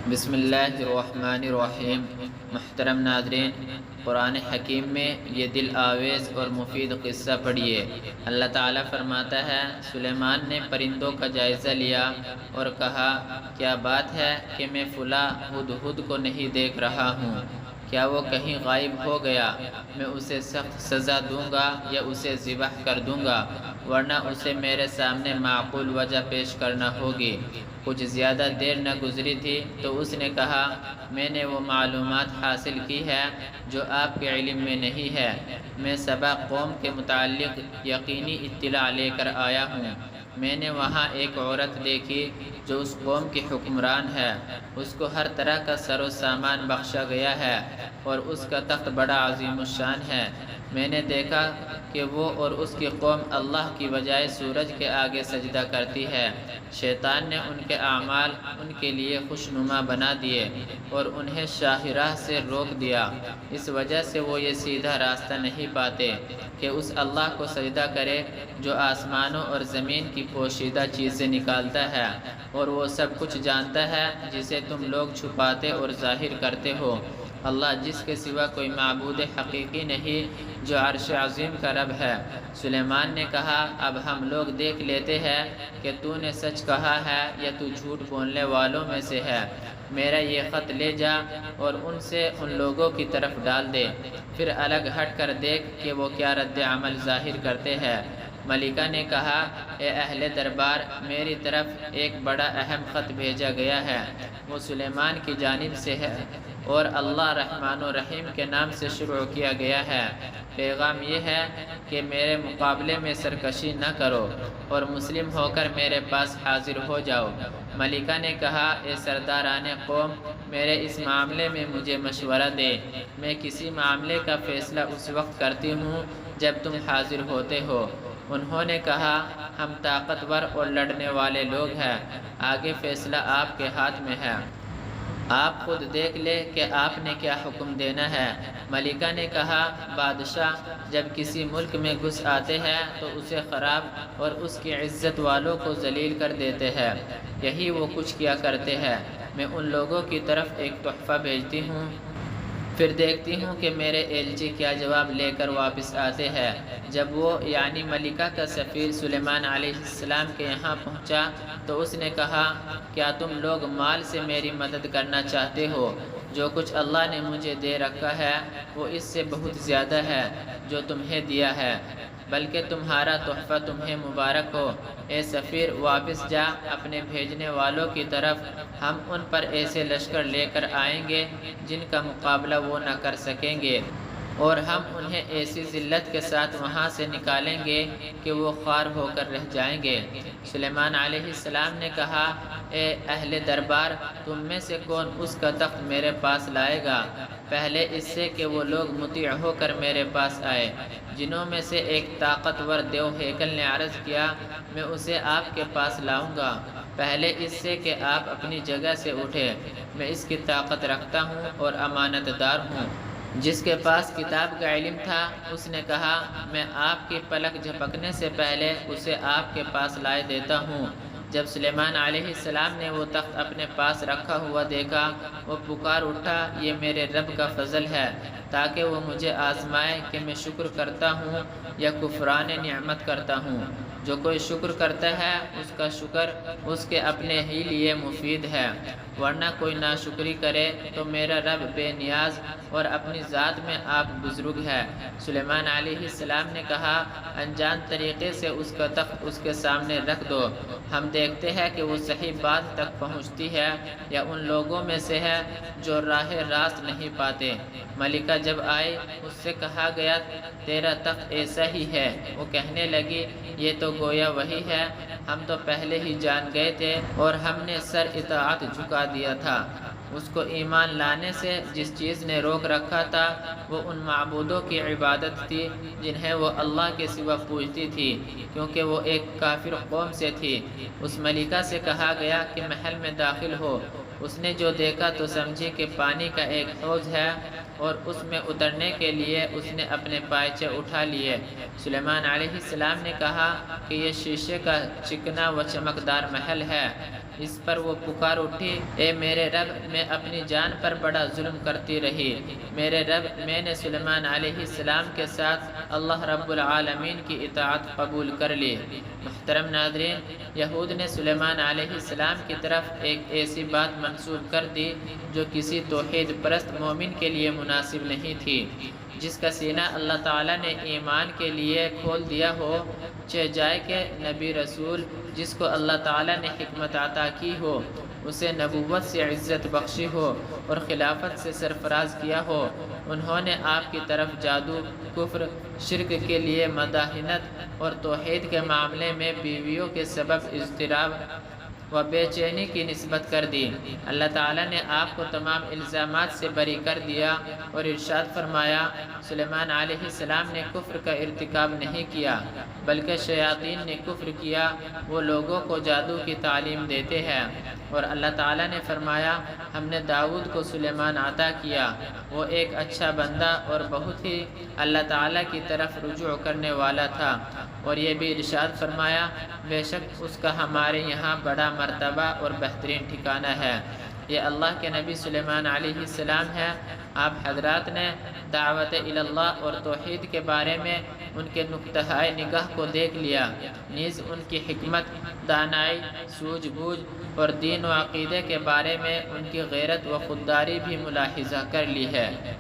بسم اللہ الرحمن الرحیم۔ محترم ناظرین، قرآن حکیم میں یہ دل آویز اور مفید قصہ پڑھیے۔ اللہ تعالیٰ فرماتا ہے، سلیمان نے پرندوں کا جائزہ لیا اور کہا، کیا بات ہے کہ میں فلاں ہدہد کو نہیں دیکھ رہا ہوں؟ کیا وہ کہیں غائب ہو گیا؟ میں اسے سخت سزا دوں گا یا اسے ذبح کر دوں گا، ورنہ اسے میرے سامنے معقول وجہ پیش کرنا ہوگی۔ کچھ زیادہ دیر نہ گزری تھی تو اس نے کہا، میں نے وہ معلومات حاصل کی ہے جو آپ کے علم میں نہیں ہے۔ میں سبا قوم کے متعلق یقینی اطلاع لے کر آیا ہوں۔ میں نے وہاں ایک عورت دیکھی جو اس قوم کی حکمران ہے۔ اس کو ہر طرح کا سر و سامان بخشا گیا ہے اور اس کا تخت بڑا عظیم الشان ہے۔ میں نے دیکھا کہ وہ اور اس کی قوم اللہ کی بجائے سورج کے آگے سجدہ کرتی ہے۔ شیطان نے ان کے اعمال ان کے لیے خوشنما بنا دیے اور انہیں شاہراہ سے روک دیا۔ اس وجہ سے وہ یہ سیدھا راستہ نہیں پاتے کہ اس اللہ کو سجدہ کرے جو آسمانوں اور زمین کی پوشیدہ چیزیں نکالتا ہے اور وہ سب کچھ جانتا ہے جسے تم لوگ چھپاتے اور ظاہر کرتے ہو۔ اللہ جس کے سوا کوئی معبود حقیقی نہیں، جو عرش عظیم کا رب ہے۔ سلیمان نے کہا، اب ہم لوگ دیکھ لیتے ہیں کہ تو نے سچ کہا ہے یا تو جھوٹ بولنے والوں میں سے ہے۔ میرا یہ خط لے جا اور ان سے ان لوگوں کی طرف ڈال دے، پھر الگ ہٹ کر دیکھ کہ وہ کیا رد عمل ظاہر کرتے ہیں۔ ملکہ نے کہا، اے اہل دربار، میری طرف ایک بڑا اہم خط بھیجا گیا ہے۔ وہ سلیمان کی جانب سے ہے اور اللہ رحمان و رحیم کے نام سے شروع کیا گیا ہے۔ پیغام یہ ہے کہ میرے مقابلے میں سرکشی نہ کرو اور مسلم ہو کر میرے پاس حاضر ہو جاؤ۔ ملکہ نے کہا، اے سرداران قوم، میرے اس معاملے میں مجھے مشورہ دے۔ میں کسی معاملے کا فیصلہ اس وقت کرتی ہوں جب تم حاضر ہوتے ہو۔ انہوں نے کہا، ہم طاقتور اور لڑنے والے لوگ ہیں، آگے فیصلہ آپ کے ہاتھ میں ہے۔ آپ خود دیکھ لے کہ آپ نے کیا حکم دینا ہے۔ ملکہ نے کہا، بادشاہ جب کسی ملک میں گھس آتے ہیں تو اسے خراب اور اس کی عزت والوں کو ذلیل کر دیتے ہیں۔ یہی وہ کچھ کیا کرتے ہیں۔ میں ان لوگوں کی طرف ایک تحفہ بھیجتی ہوں، پھر دیکھتی ہوں کہ میرے ایلچی کیا جواب لے کر واپس آتے ہیں۔ جب وہ یعنی ملکہ کا سفیر سلیمان علیہ السلام کے یہاں پہنچا تو اس نے کہا، کیا تم لوگ مال سے میری مدد کرنا چاہتے ہو؟ جو کچھ اللہ نے مجھے دے رکھا ہے وہ اس سے بہت زیادہ ہے جو تمہیں دیا ہے، بلکہ تمہارا تحفہ تمہیں مبارک ہو۔ اے سفیر، واپس جا اپنے بھیجنے والوں کی طرف، ہم ان پر ایسے لشکر لے کر آئیں گے جن کا مقابلہ وہ نہ کر سکیں گے، اور ہم انہیں ایسی ذلت کے ساتھ وہاں سے نکالیں گے کہ وہ خوار ہو کر رہ جائیں گے۔ سلیمان علیہ السلام نے کہا، اے اہل دربار، تم میں سے کون اس کا تخت میرے پاس لائے گا؟ پہلے اس سے کہ وہ لوگ مطیع ہو کر میرے پاس آئے۔ جنوں میں سے ایک طاقتور دیو ہیکل نے عرض کیا، میں اسے آپ کے پاس لاؤں گا۔ پہلے اس سے کہ آپ اپنی جگہ سے اٹھے، میں اس کی طاقت رکھتا ہوں اور امانت دار ہوں۔ جس کے پاس کتاب کا علم تھا اس نے کہا، میں آپ کی پلک جھپکنے سے پہلے اسے آپ کے پاس لائے دیتا ہوں۔ جب سلیمان علیہ السلام نے وہ تخت اپنے پاس رکھا ہوا دیکھا، وہ پکار اٹھا، یہ میرے رب کا فضل ہے تاکہ وہ مجھے آزمائے کہ میں شکر کرتا ہوں یا کفران نعمت کرتا ہوں۔ جو کوئی شکر کرتا ہے اس کا شکر اس کے اپنے ہی لیے مفید ہے، ورنہ کوئی ناشکری کرے تو میرا رب بے نیاز اور اپنی ذات میں آپ بزرگ ہے۔ سلیمان علیہ السلام نے کہا، انجان طریقے سے اس کا تخت اس کے سامنے رکھ دو، ہم دیکھتے ہیں کہ وہ صحیح بات تک پہنچتی ہے یا ان لوگوں میں سے ہے جو راہ راست نہیں پاتے۔ ملکہ جب آئی اس سے کہا گیا، تیرا تخت ایسا ہی ہے۔ وہ کہنے لگی، یہ تو گویا وہی ہے، ہم تو پہلے ہی جان گئے تھے اور ہم نے سر اطاعت جھکا دیا تھا۔ اس کو ایمان لانے سے جس چیز نے روک رکھا تھا وہ ان معبودوں کی عبادت تھی جنہیں وہ اللہ کے سوا پوجتی تھی، کیونکہ وہ ایک کافر قوم سے تھی۔ اس ملکہ سے کہا گیا کہ محل میں داخل ہو۔ اس نے جو دیکھا تو سمجھی کہ پانی کا ایک حوض ہے اور اس میں اترنے کے لیے اس نے اپنے پائچے اٹھا لیے۔ سلیمان علیہ السلام نے کہا کہ یہ شیشے کا چکنا و چمکدار محل ہے، اس پر وہ پکار اٹھی، اے میرے رب، میں اپنی جان پر بڑا ظلم کرتی رہی، میرے رب، میں نے سلیمان علیہ السلام کے ساتھ اللہ رب العالمین کی اطاعت قبول کر لی۔ محترم ناظرین، یہود نے سلیمان علیہ السلام کی طرف ایک ایسی بات منسوب کر دی جو کسی توحید پرست مومن کے لیے مناسب نہیں تھی۔ جس کا سینہ اللہ تعالیٰ نے ایمان کے لیے کھول دیا ہو، چہ جائے کہ نبی رسول جس کو اللہ تعالیٰ نے حکمت عطا کی ہو، اسے نبوت سے عزت بخشی ہو اور خلافت سے سرفراز کیا ہو، انہوں نے آپ کی طرف جادو، کفر، شرک کے لیے مداحنت اور توحید کے معاملے میں بیویوں کے سبب اضطراب و بے چینی کی نسبت کر دی۔ اللہ تعالیٰ نے آپ کو تمام الزامات سے بری کر دیا اور ارشاد فرمایا، سلیمان علیہ السلام نے کفر کا ارتکاب نہیں کیا بلکہ شیاطین نے کفر کیا، وہ لوگوں کو جادو کی تعلیم دیتے ہیں۔ اور اللہ تعالیٰ نے فرمایا، ہم نے داؤد کو سلیمان عطا کیا، وہ ایک اچھا بندہ اور بہت ہی اللہ تعالیٰ کی طرف رجوع کرنے والا تھا۔ اور یہ بھی ارشاد فرمایا، بے شک اس کا ہمارے یہاں بڑا مرتبہ اور بہترین ٹھکانہ ہے۔ یہ اللہ کے نبی سلیمان علیہ السلام ہے۔ آپ حضرات نے دعوت اللہ اور توحید کے بارے میں ان کے نقطہ نگاہ کو دیکھ لیا، نیز ان کی حکمت، دانائی، سوجھ بوجھ اور دین و عقیدے کے بارے میں ان کی غیرت و خودداری بھی ملاحظہ کر لی ہے۔